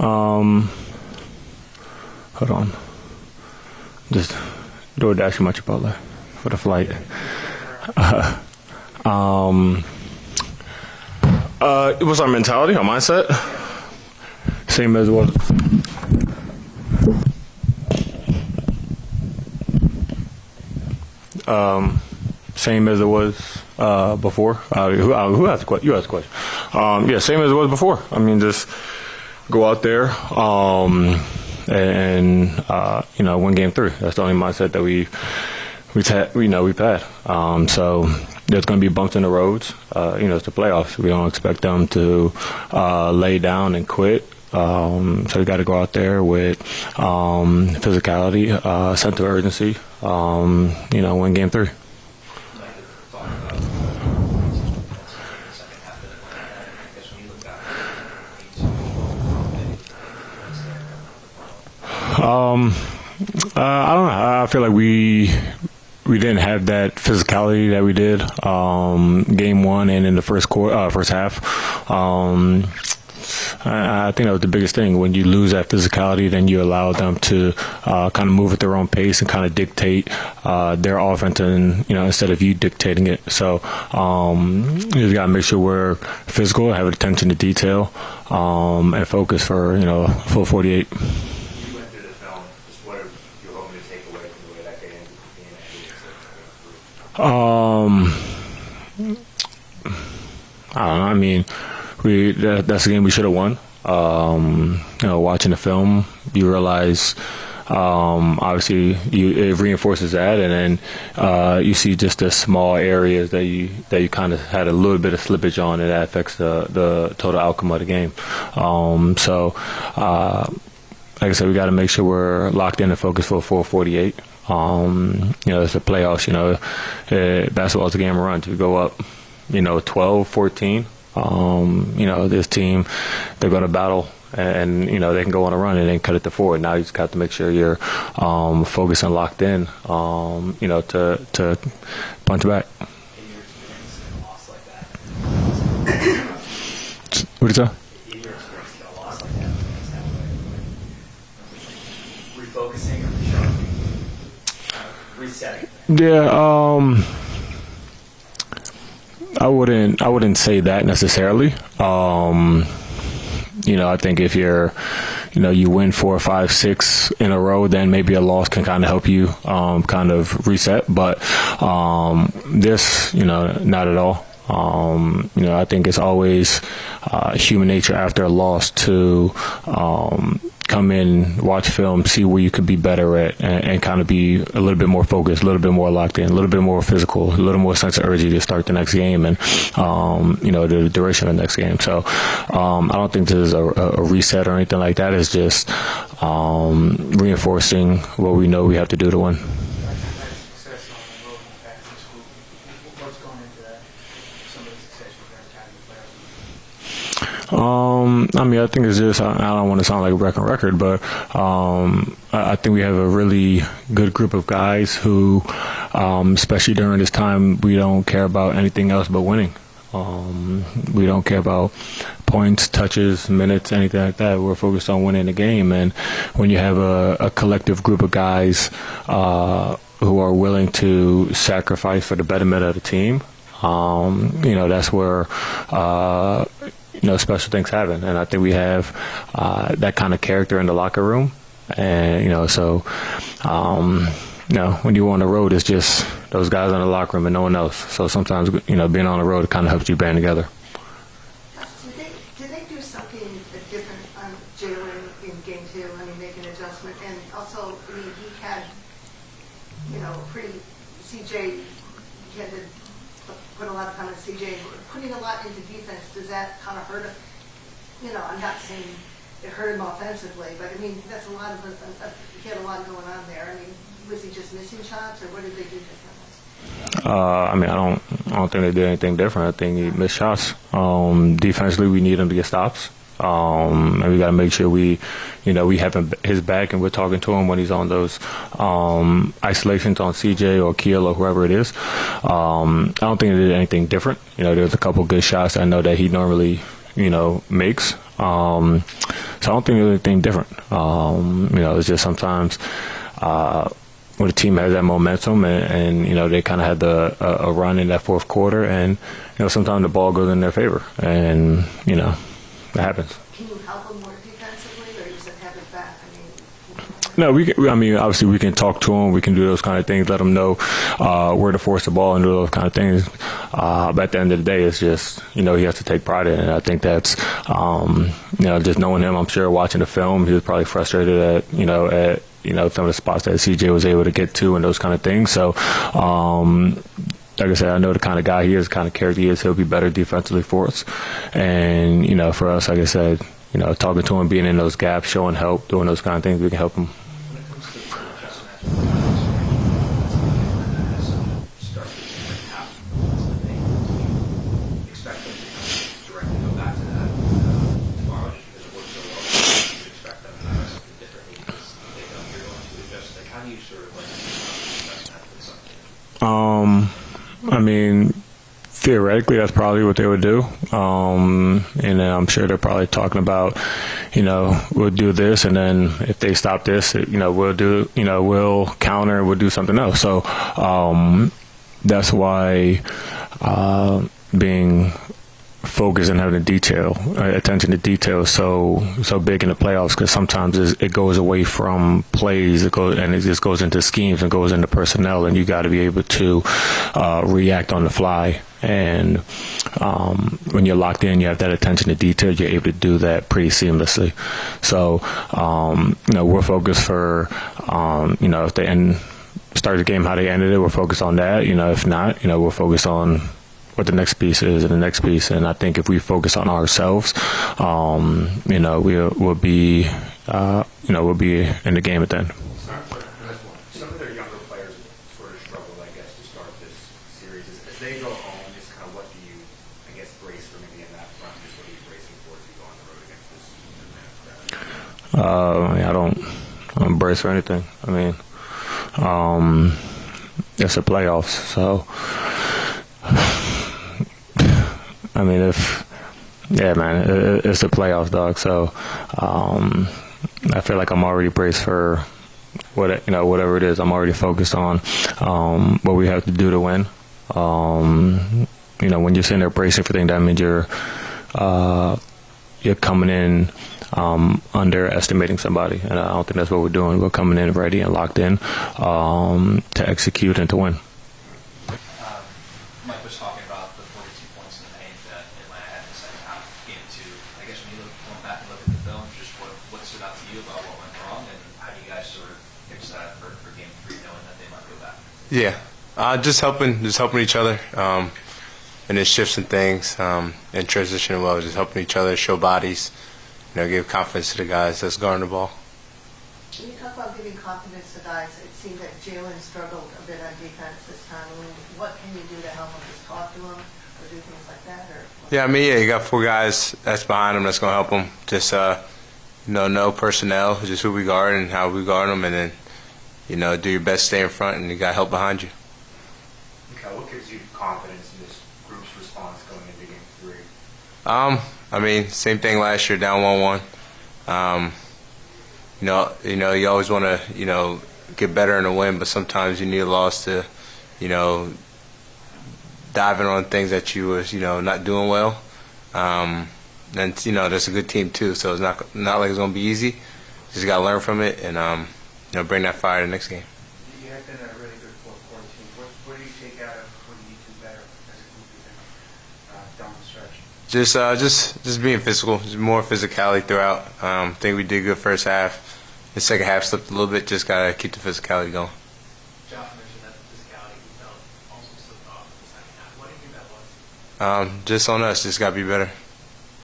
Hold on. Just DoorDash my Chipotle for the flight. It was our mentality, our mindset. Same as what. Same as it was before. Who asked the question? You asked the question. Yeah, same as it was before. I mean, just go out there and win game 3. That's the only mindset that we've had. So there's going to be bumps in the roads. It's the playoffs. We don't expect them to lay down and quit. So we got to go out there with physicality, sense of urgency. Win game 3. I don't know. I feel like we didn't have that physicality that we did game 1 and in the first half. I think that was the biggest thing. When you lose that physicality, then you allow them to kind of move at their own pace and kind of dictate their offense, and instead of you dictating it. So you just got to make sure we're physical, have attention to detail, and focus for a full 48. I don't know. I mean, that's a game we should have won. Watching the film, you realize, obviously, it reinforces that, and then you see just the small areas that you kind of had a little bit of slippage on, and that affects the total outcome of the game. Like I said, we got to make sure we're locked in and focused for a full 48. It's the playoffs. Basketball's a game of runs. We go up, 12-14. This team, they're going to battle, and they can go on a run and then cut it to 4. Now you just got to make sure you're focused and locked in, to punch back. What did you say? Refocusing, resetting. Yeah. I wouldn't say that necessarily. I think if you win 4, 5, 6 in a row, then maybe a loss can kind of help you kind of reset. But this, not at all. I think it's always human nature after a loss to come in, watch film, see where you could be better at, and kind of be a little bit more focused, a little bit more locked in, a little bit more physical, a little more sense of urgency to start the next game and, the duration of the next game. So I don't think this is a reset or anything like that. It's just reinforcing what we know we have to do to win. I think it's just, I don't want to sound like a broken record, but I think we have a really good group of guys who, especially during this time, we don't care about anything else but winning. We don't care about points, touches, minutes, anything like that. We're focused on winning the game. And when you have a collective group of guys who are willing to sacrifice for the betterment of the team, that's where special things happen. And I think we have that kind of character in the locker room. And, when you're on the road, it's just those guys in the locker room and no one else. So sometimes, being on the road, it kind of helps you band together. Did they do something different on Jalen in game 2? I mean, make an adjustment. And also, he had, CJ, he had to put a lot of time on CJ. Putting a lot into defense, does that kind of hurt him? I'm not saying it hurt him offensively, but that's a lot of, he had a lot going on there. Was he just missing shots, or what did they do differently? I don't think they did anything different. I think he missed shots. Defensively, we need him to get stops. And we got to make sure we have his back, and we're talking to him when he's on those isolations on CJ or Keel or whoever it is. I don't think they did anything different. There's a couple good shots I know that he normally, makes. So I don't think there's anything different. It's just sometimes when the team has that momentum and they kind of had a run in that fourth quarter, and sometimes the ball goes in their favor, and it happens. Can you help them more defensively, or you just have it back? No, obviously we can talk to them. We can do those kind of things. Let them know where to force the ball and do those kind of things. But at the end of the day, it's just he has to take pride in it. And I think that's just knowing him. I'm sure watching the film, he was probably frustrated at some of the spots that CJ was able to get to and those kind of things. So, like I said, I know the kind of guy he is, the kind of character he is. He'll be better defensively for us. And for us, like I said, talking to him, being in those gaps, showing help, doing those kind of things, we can help him. When it comes to the adjustment as start to half they expect them to directly go back to that tomorrow just because it works so well. You expect them to do something differently because they know you're going to adjust. Like, how do you sort of adjust that with something? Theoretically, that's probably what they would do. And then I'm sure they're probably talking about, we'll do this, and then if they stop this, we'll counter, we'll do something else. So that's why being focused and having attention to detail is so big in the playoffs, because sometimes it goes away from plays, it just goes into schemes and goes into personnel, and you got to be able to react on the fly. And when you're locked in, you have that attention to detail, you're able to do that pretty seamlessly. So we're focused for if they start the game how they ended it, we're focused on that. If not, we're focused on what the next piece is and the next piece. And I think if we focus on ourselves, we'll be in the game at the end. Some of their younger players sort of struggled, I guess, to start this series. As they go home, just kind of what do you, I guess, brace for maybe in that front? Just what are you bracing for as you go on the road against this? I don't brace for anything. It's the playoffs, so. It's the playoffs, dog. So I feel like I'm already braced for whatever it is. I'm already focused on what we have to do to win. When you're sitting there bracing for things, that means you're coming in underestimating somebody, and I don't think that's what we're doing. We're coming in ready and locked in to execute and to win. Mike was talking about the 42 points in the paint that Atlanta had in the second half, game two. I guess when you went back and look at the film, just what stood out to you about what went wrong, and how do you guys sort of fix that for game three, knowing that they might go back? Yeah, just helping each other, and then shifts and things, and transitioning well, just helping each other, show bodies, give confidence to the guys that's guarding the ball. When you talk about giving confidence to guys, it seemed that Jalen struggled a bit on defense this time. What can you do to help him? Just talk to him or do things like that? You got 4 guys that's behind him that's going to help him. Just, know personnel, just who we guard and how we guard them, and then, do your best, stay in front, and you got help behind you. Okay, what gives you confidence in this group's response going into game three? Same thing last year, down 1-1. You always want to, get better in a win, but sometimes you need a loss to, diving on things that you was, not doing well. And, that's a good team too, so it's not like it's going to be easy. Just got to learn from it and, bring that fire to the next game. You have been a really good fourth quarter team. What do you take out of what you need to do better as a group down the stretch? Just being physical, just more physicality throughout. I think we did good first half. The second half slipped a little bit. Just gotta keep the physicality going. Josh mentioned that the physicality he felt also slipped off in the second half. What do you think that was? Just on us. Just gotta be better.